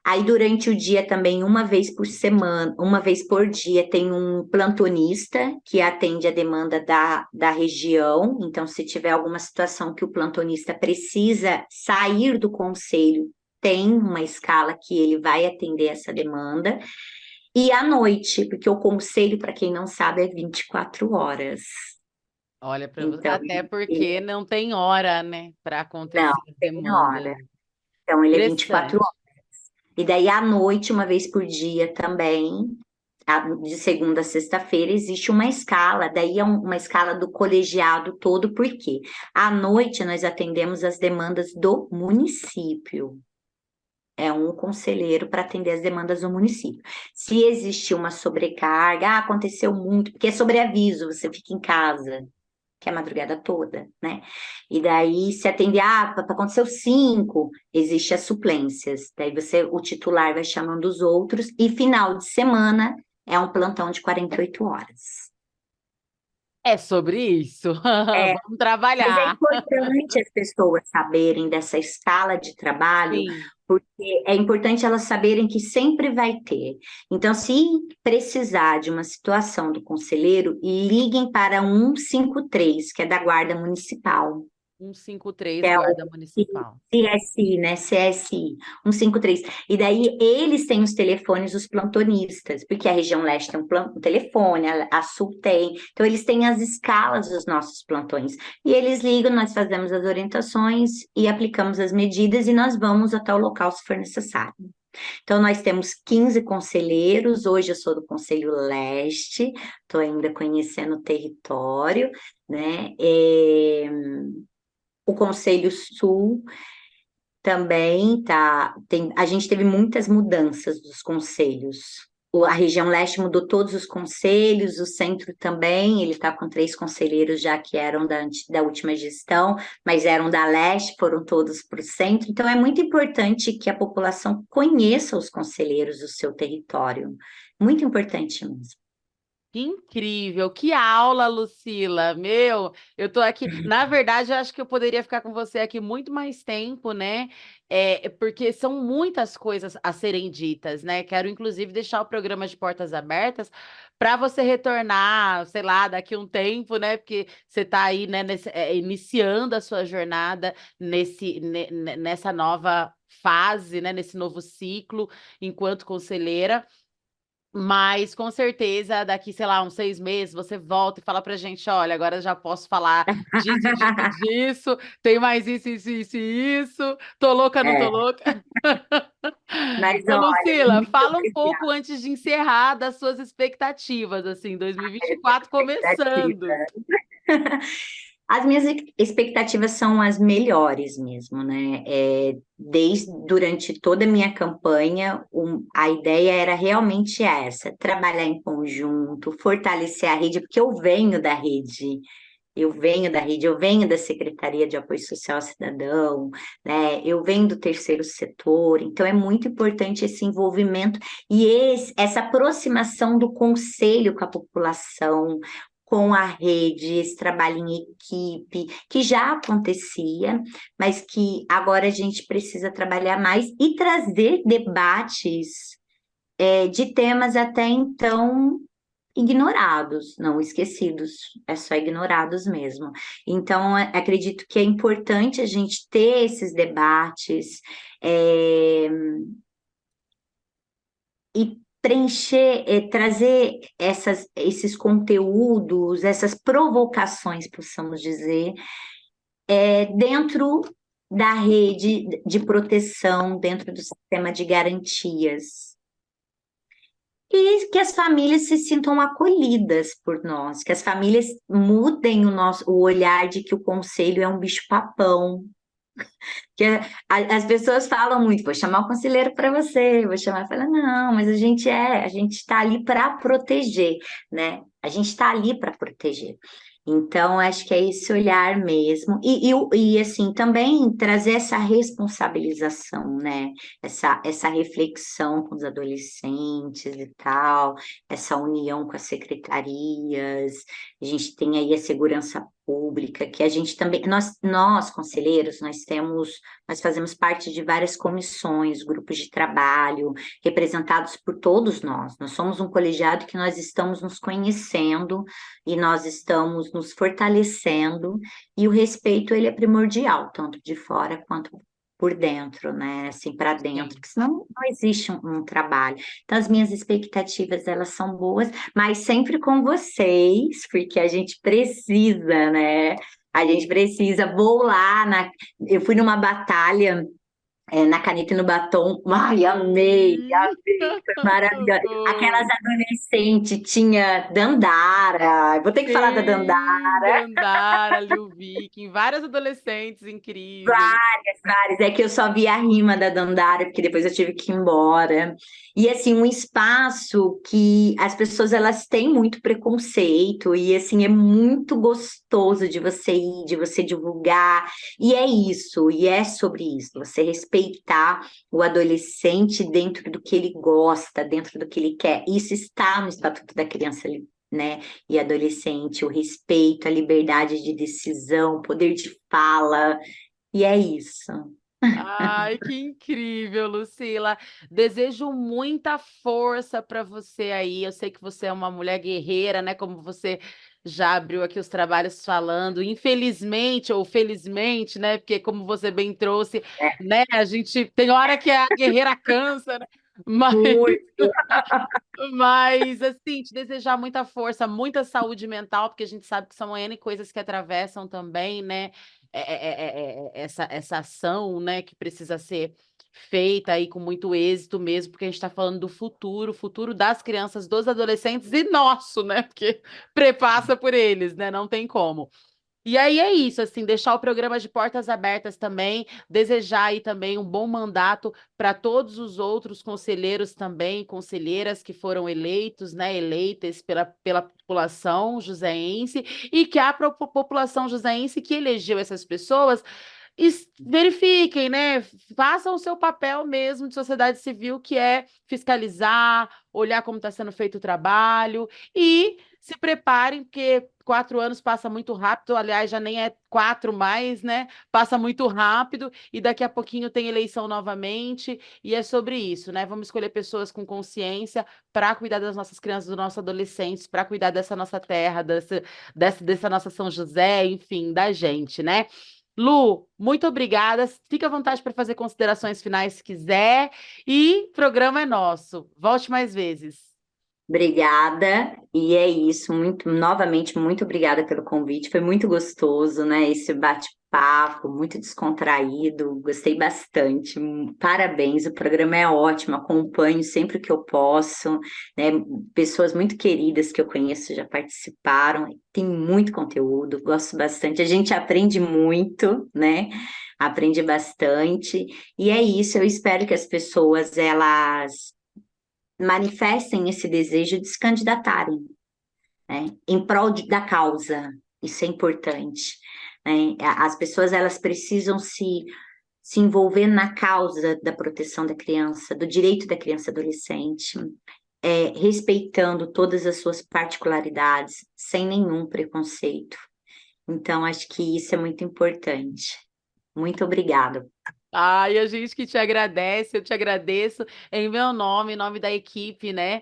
Aí, durante o dia também, uma vez por semana, uma vez por dia, tem um plantonista que atende a demanda da região. Então, se tiver alguma situação que o plantonista precisa sair do conselho, tem uma escala que ele vai atender essa demanda. E à noite, porque o conselho, para quem não sabe, é 24 horas. Olha, Então, até porque não tem hora, né, para não, acontecer as tem demandas. hora. Então, ele é 24 Interessante. horas. E daí, à noite, uma vez por dia também, de segunda a sexta-feira, existe uma escala. Daí é uma escala do colegiado todo, por quê? À noite, nós atendemos as demandas do município. É um conselheiro para atender as demandas do município. Se existir uma sobrecarga, aconteceu muito, porque é sobreaviso, você fica em casa, que é a madrugada toda, né? E daí, se atender, aconteceu 5, existe as suplências. Daí o titular vai chamando os outros, e final de semana é um plantão de 48 horas. É sobre isso. É, Vamos mas é trabalhar. importante as pessoas saberem dessa escala de trabalho, Sim. porque é importante elas saberem que sempre vai ter. Então, se precisar de uma situação do conselheiro, liguem para 153, que é da Guarda Municipal. 153, Que é Guarda o Municipal. CSI, né? CSI, 153. E daí eles têm os telefones dos plantonistas, porque a região leste tem um telefone, a sul tem. Então eles têm as escalas dos nossos plantões. E eles ligam, nós fazemos as orientações e aplicamos as medidas e nós vamos até o local se for necessário. Então, nós temos 15 conselheiros, hoje eu sou do Conselho Leste, estou ainda conhecendo o território, né? O Conselho Sul também a gente teve muitas mudanças dos conselhos. A região leste mudou todos os conselhos, o centro também, ele está com 3 conselheiros já que eram da última gestão, mas eram da leste, foram todos para o centro. Então, é muito importante que a população conheça os conselheiros do seu território. Muito importante mesmo. Que incrível, que aula, Lucila. Meu, eu tô aqui. Na verdade, eu acho que eu poderia ficar com você aqui muito mais tempo, né? Porque são muitas coisas a serem ditas, né? Quero, inclusive, deixar o programa de portas abertas para você retornar, sei lá, daqui a um tempo, né? Porque você está aí, né, iniciando a sua jornada nessa nova fase, né? Nesse novo ciclo enquanto conselheira. Mas com certeza, daqui, sei lá, uns 6 meses, você volta e fala pra gente: olha, agora eu já posso falar disso, disso, disso, tem mais isso, isso, isso e isso, tô louca, não tô É, louca. mas Ô, olha, Lucila, muito fala um pouco obrigada. antes de encerrar das suas expectativas, assim, 2024 começando. As minhas expectativas são as melhores mesmo, né? Durante toda a minha campanha, a ideia era realmente essa: trabalhar em conjunto, fortalecer a rede, porque eu venho da Secretaria de Apoio Social ao Cidadão, né? Eu venho do terceiro setor, então é muito importante esse envolvimento e essa aproximação do conselho com a população, com a rede, esse trabalho em equipe, que já acontecia, mas que agora a gente precisa trabalhar mais e trazer debates de temas até então ignorados, não esquecidos, é só ignorados mesmo. Então, acredito que é importante a gente ter esses debates e preencher, trazer esses conteúdos, essas provocações, possamos dizer, dentro da rede de proteção, dentro do sistema de garantias. E que as famílias se sintam acolhidas por nós, que as famílias mudem o olhar de que o conselho é um bicho-papão. Que as pessoas falam muito, vou chamar o conselheiro para você, vou chamar, fala, não, mas a gente está ali para proteger, né? A gente está ali para proteger. Então, acho que é esse olhar mesmo. E assim, também trazer essa responsabilização, né? Essa reflexão com os adolescentes e tal, essa união com as secretarias. A gente tem aí a segurança pública, que a gente também, nós conselheiros, nós fazemos parte de várias comissões, grupos de trabalho, representados por todos nós. Nós somos um colegiado que nós estamos nos conhecendo e nós estamos nos fortalecendo, e o respeito, ele é primordial, tanto de fora quanto por dentro, né? Assim, para dentro, Sim. porque senão não existe um trabalho. Então, as minhas expectativas, elas são boas, mas sempre com vocês, porque a gente precisa, né? A gente precisa. Eu fui numa batalha na caneta e no batom. Ai, amei, Hum. foi maravilhoso. Aquelas adolescentes, tinha Dandara, vou ter que falar da Dandara. Sim, Dandara, Lil Viking, várias adolescentes incríveis. Vários, é que eu só vi a rima da Dandara, porque depois eu tive que ir embora. E assim, um espaço que as pessoas, elas têm muito preconceito, e assim, é muito gostoso de você ir, de você divulgar. E é isso, e é sobre isso, você respeitar o adolescente dentro do que ele gosta, dentro do que ele quer. Isso está no Estatuto da Criança, né, e Adolescente, o respeito, a liberdade de decisão, poder de fala. E é isso. Ai, que incrível, Lucila. Desejo muita força para você aí. Eu sei que você é uma mulher guerreira, né? Como você já abriu aqui os trabalhos falando. Infelizmente ou felizmente, né? Porque como você bem trouxe, né? A gente tem hora que a guerreira cansa, né? Mas Muito. Mas, assim, te desejar muita força, muita saúde mental, porque a gente sabe que são N coisas que atravessam também, né? Essa ação, né, que precisa ser feita aí com muito êxito mesmo, porque a gente está falando do futuro, futuro das crianças, dos adolescentes e nosso, né? Porque prepassa por eles, né? Não tem como. E aí é isso, assim, deixar o programa de portas abertas também, desejar aí também um bom mandato para todos os outros conselheiros também, conselheiras que foram eleitos, né, eleitas pela população joseense, e que a população joseense que elegeu essas pessoas verifiquem, né? Façam o seu papel mesmo de sociedade civil, que é fiscalizar, olhar como está sendo feito o trabalho e se preparem, porque 4 anos passa muito rápido, aliás, já nem é 4 mais, né? Passa muito rápido e daqui a pouquinho tem eleição novamente, e é sobre isso, né? Vamos escolher pessoas com consciência para cuidar das nossas crianças, dos nossos adolescentes, para cuidar dessa nossa terra, dessa nossa São José, enfim, da gente, né? Lu, muito obrigada. Fica à vontade para fazer considerações finais se quiser. E o programa é nosso. Volte mais vezes. Obrigada, e é isso, novamente, muito obrigada pelo convite, foi muito gostoso, né, esse bate-papo, muito descontraído, gostei bastante, parabéns, o programa é ótimo, acompanho sempre que eu posso, né, pessoas muito queridas que eu conheço já participaram, tem muito conteúdo, gosto bastante, a gente aprende muito, né, aprende bastante, e é isso, eu espero que as pessoas, elas manifestem esse desejo de se candidatarem, né, em prol da causa. Isso é importante, né? As pessoas, elas precisam se envolver na causa da proteção da criança, do direito da criança e adolescente, respeitando todas as suas particularidades, sem nenhum preconceito. Então, acho que isso é muito importante. Muito obrigada. Ai, a gente que te agradece, eu te agradeço em meu nome, em nome da equipe, né,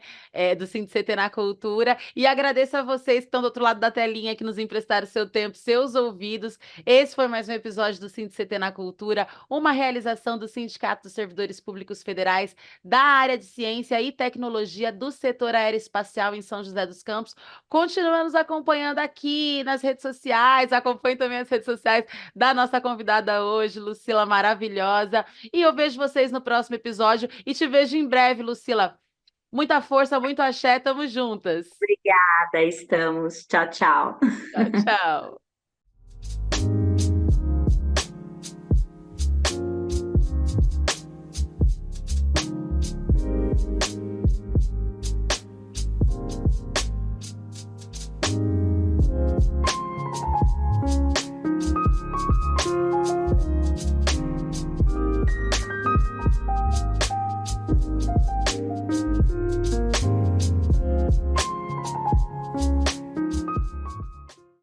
do CT na Cultura, e agradeço a vocês que estão do outro lado da telinha, que nos emprestaram seu tempo, seus ouvidos. Esse foi mais um episódio do CT na Cultura, uma realização do Sindicato dos Servidores Públicos Federais da área de Ciência e Tecnologia do setor aeroespacial em São José dos Campos. Continua nos acompanhando aqui nas redes sociais, acompanhe também as redes sociais da nossa convidada hoje, Lucila maravilhosa. E eu vejo vocês no próximo episódio e te vejo em breve, Lucila. Muita força, muito axé, tamo juntas. Obrigada, estamos. Tchau, tchau. Tchau, tchau.